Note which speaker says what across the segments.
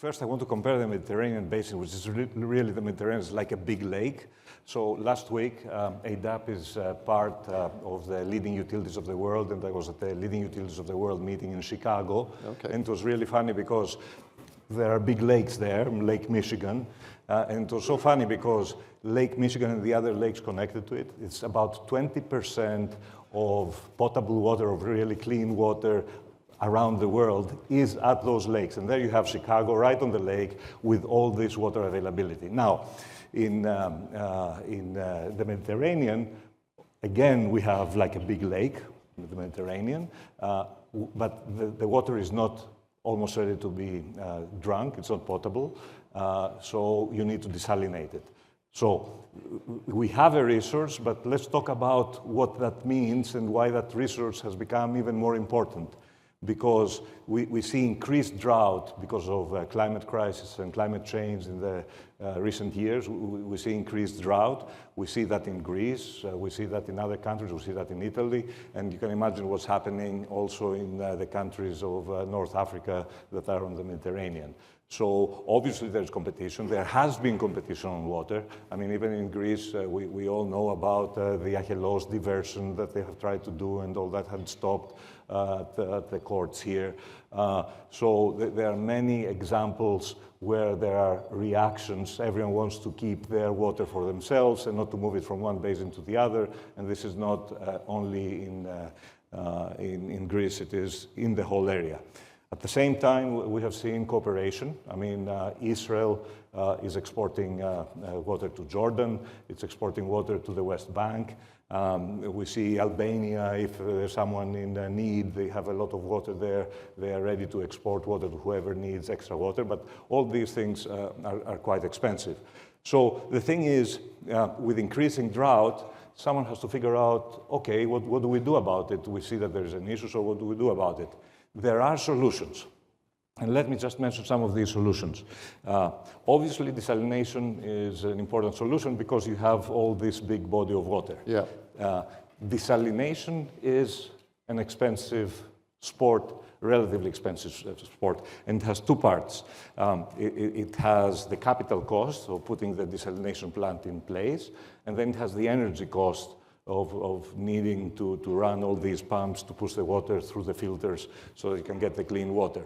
Speaker 1: First, I want to compare the Mediterranean basin, which is really the Mediterranean is like a big lake. So last week, EYDAP is part of the leading utilities of the world, and I was at the leading utilities of the world meeting in Chicago. Okay. And it was really funny because there are big lakes there, Lake Michigan, and it was so funny because Lake Michigan and the other lakes connected to it, it's about 20% of potable water, of really clean water around the world is at those lakes. And there you have Chicago right on the lake with all this water availability. Now, in the Mediterranean, again, we have like a big lake, the Mediterranean, but the water is not almost ready to be drunk. It's not potable, so you need to desalinate it. So we have a resource, but let's talk about what that means and why that resource has become even more important. Because we see increased drought because of climate crisis and climate change in the recent years. We see increased drought. We see that in Greece. We see that in other countries. We see that in Italy. And you can imagine what's happening also in the countries of North Africa that are on the Mediterranean. So obviously there's competition. There has been competition on water. I mean, even in Greece, we all know about the Achelos diversion that they have tried to do, and all that had stopped at the courts here. So there are many examples where there are reactions. Everyone wants to keep their water for themselves and not to move it from one basin to the other. And this is not only in Greece, it is in the whole area. At the same time, we have seen cooperation. I mean, Israel is exporting water to Jordan. It's exporting water to the West Bank. We see Albania, if there's someone in need, they have a lot of water there. They are ready to export water to whoever needs extra water. But all these things are quite expensive. So the thing is, with increasing drought, someone has to figure out, okay, what do we do about it? We see that there's an issue, so what do we do about it? There are solutions, and let me just mention some of these solutions. Obviously, desalination is an important solution because you have all this big body of water. Yeah. Desalination is an expensive sport, relatively expensive sport, and it has two parts. It has the capital cost of putting the desalination plant in place, and then it has the energy cost of needing to run all these pumps to push the water through the filters so that you can get the clean water.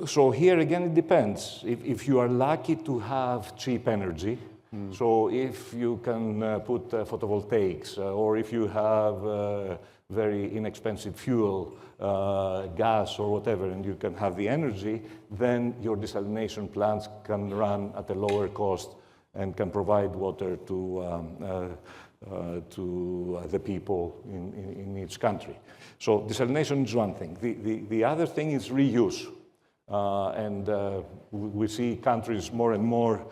Speaker 1: So here again, it depends. If you are lucky to have cheap energy, so if you can put photovoltaics, or if you have very inexpensive fuel, gas or whatever, and you can have the energy, then your desalination plants can run at a lower cost and can provide water to the people in each country. So desalination is one thing. The other thing is reuse. And we see countries more and more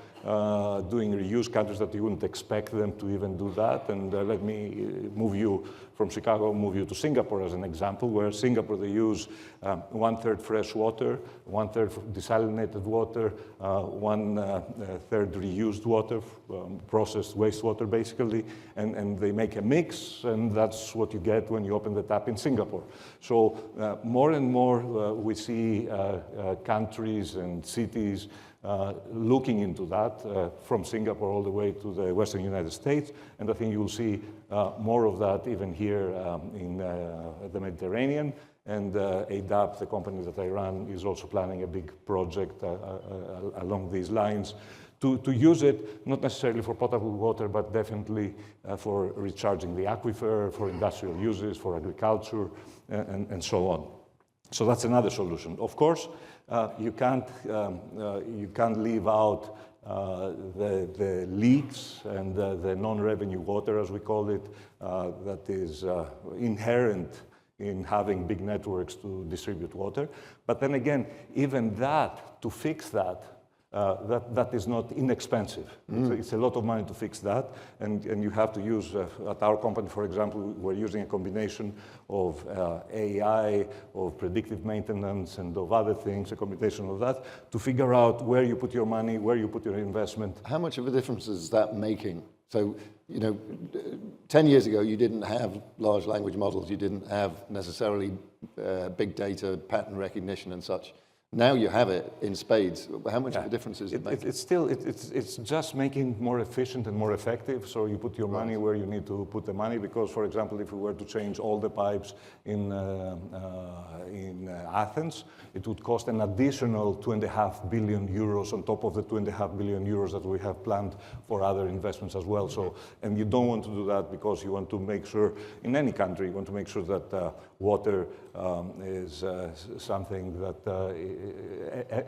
Speaker 1: doing reuse, countries that you wouldn't expect them to even do that. And let me move you from Chicago, move you to Singapore as an example, where Singapore, they use 1/3 fresh water, 1/3 desalinated water, 1/3 reused water, processed wastewater basically, and they make a mix, and that's what you get when you open the tap in Singapore. So more and more we see countries and cities looking into that, from Singapore all the way to the Western United States, and I think you'll see more of that even here in the Mediterranean. And EYDAP, the company that I run, is also planning a big project along these lines to use it, not necessarily for potable water, but definitely for recharging the aquifer, for industrial uses, for agriculture, and so on. So that's another solution. Of course, you can't leave out the leaks and the non-revenue water, as we call it, that is inherent in having big networks to distribute water. But then again, even that, to fix that, that is not inexpensive. It's a lot of money to fix that, and you have to use, at our company, for example, we're using a combination of AI, of predictive maintenance, and of other things, a combination of that, to figure out where you put your money, where you put your investment.
Speaker 2: How much of a difference is that making? So, 10 years ago, you didn't have large language models, you didn't have necessarily big data, pattern recognition and such. Now you have it in spades. How much of a difference is it making?
Speaker 1: It's just making more efficient and more effective. So you put your money where you need to put the money. Because, for example, if we were to change all the pipes in Athens, it would cost an additional 2.5 billion euros on top of the 2.5 billion euros that we have planned for other investments as well. So, and you don't want to do that because you want to make sure, in any country, you want to make sure that water is something that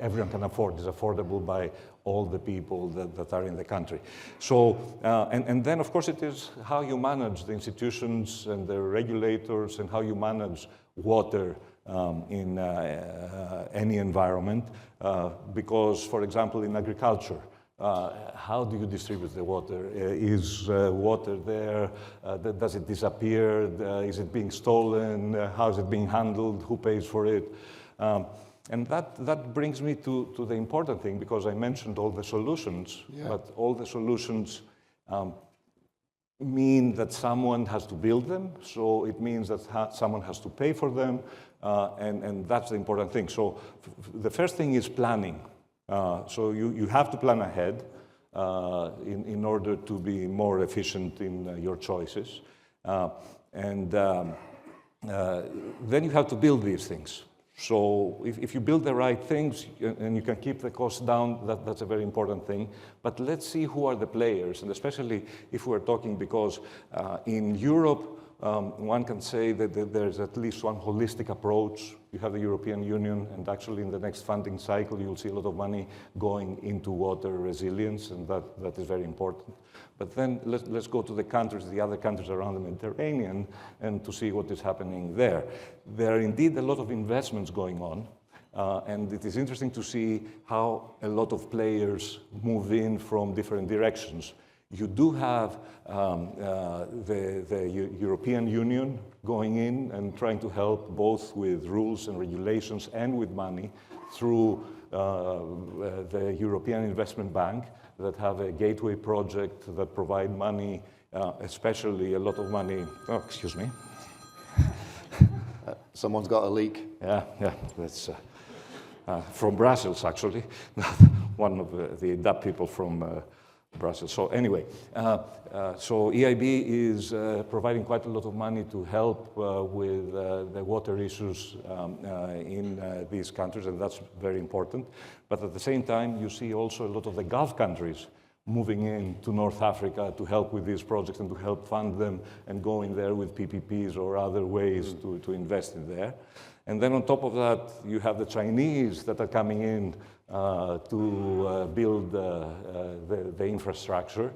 Speaker 1: everyone can afford, is affordable by all the people that are in the country. So, and then of course it is how you manage the institutions and the regulators and how you manage water in any environment. Because, for example, in agriculture, how do you distribute the water? Is water there? Does it disappear? Is it being stolen? How is it being handled? Who pays for it? And that brings me to the important thing, because I mentioned all the solutions, but all the solutions mean that someone has to build them, so it means that someone has to pay for them, and that's the important thing. So the first thing is planning. So you have to plan ahead in order to be more efficient in your choices. And then you have to build these things. So if you build the right things and you can keep the costs down, that's a very important thing. But let's see who are the players, and especially if we're talking, because in Europe, one can say that there's at least one holistic approach. You have the European Union, and actually in the next funding cycle, you'll see a lot of money going into water resilience, and that is very important. But then let's go to the countries, the other countries around the Mediterranean, and to see what is happening there. There are indeed a lot of investments going on, and it is interesting to see how a lot of players move in from different directions. You do have the European Union going in and trying to help both with rules and regulations and with money through the European Investment Bank, that have a gateway project that provide money, especially a lot of money. Oh, excuse me.
Speaker 2: Someone's got a leak.
Speaker 1: Yeah, that's from Brussels, actually. One of the EYDAP people from Brussels. So anyway, so EIB is providing quite a lot of money to help with the water issues in these countries, and that's very important. But at the same time, you see also a lot of the Gulf countries moving in to North Africa to help with these projects and to help fund them and go in there with PPPs or other ways to invest in there. And then on top of that, you have the Chinese that are coming in to build the infrastructure.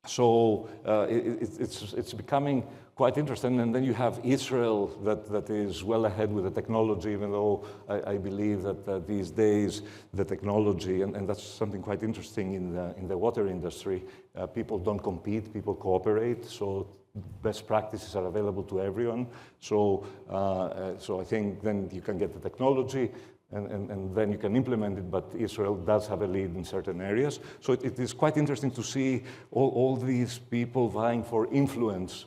Speaker 1: So it's becoming quite interesting. And then you have Israel that is well ahead with the technology, even though I believe that these days the technology, and that's something quite interesting in the water industry, people don't compete, people cooperate. So best practices are available to everyone. So I think then you can get the technology, and then you can implement it, but Israel does have a lead in certain areas. So it is quite interesting to see all these people vying for influence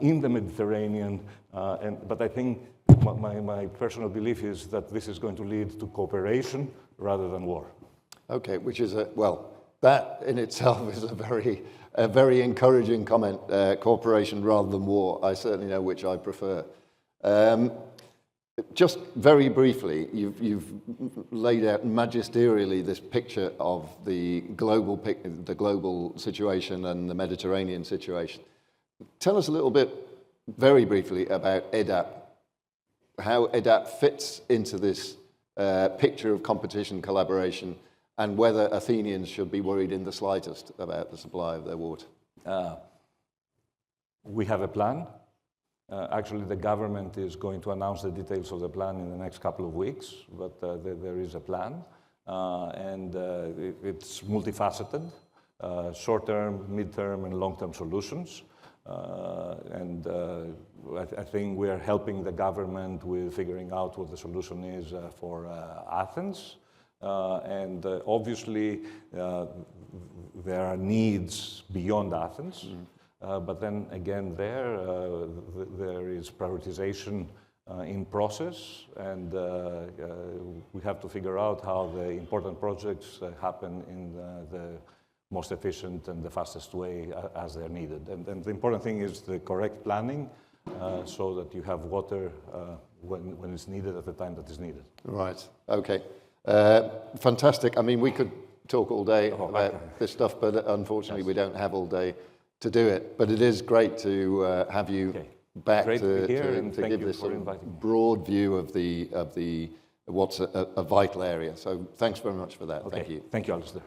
Speaker 1: in the Mediterranean. But I think my personal belief is that this is going to lead to cooperation rather than war.
Speaker 2: Okay, which is that in itself is a very encouraging comment, cooperation rather than war. I certainly know which I prefer. Just very briefly, you've laid out magisterially this picture of the global situation and the Mediterranean situation. Tell us a little bit, very briefly, about EYDAP, how EYDAP fits into this picture of competition, collaboration, and whether Athenians should be worried in the slightest about the supply of their water.
Speaker 1: We have a plan. Actually, the government is going to announce the details of the plan in the next couple of weeks, but there is a plan, and it's multifaceted, short-term, mid-term, and long-term solutions. And I think we are helping the government with figuring out what the solution is for Athens. And obviously, there are needs beyond Athens. But then again, there is prioritization in process, and we have to figure out how the important projects happen in the most efficient and the fastest way as they're needed. And the important thing is the correct planning so that you have water when it's needed at the time that is needed.
Speaker 2: Right, okay. Fantastic. I mean, we could talk all day about this stuff, but unfortunately we don't have all day to do it. But it is great to have you back to give this sort of broad view of the what's a vital area. So thanks very much for that. Thank you.
Speaker 1: Thank you, Alistair.